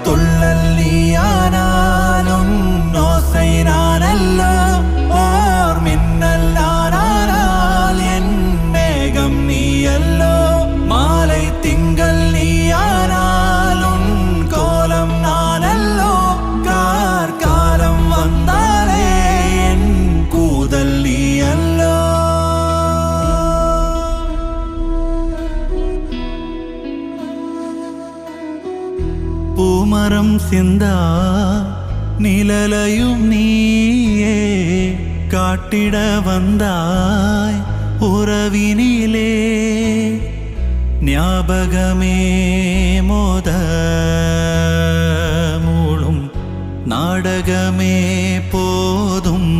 துள்ளல் நீயானாலும் ஓசை நானல்ல ஓர் மின்னல் நானால் என் மேகம் நீயல்லோ மாலை திங்கள் நீயானாலும் கோலம் நானல்லோ காலம் வந்தாலே என் கூதல் நீயல்லோ பூமரம் சிந்தா நிழலையும் நீயே காட்டிட வந்தாய் உறவினிலே ஞாபகமே மோத மூளும் நாடகமே போதும்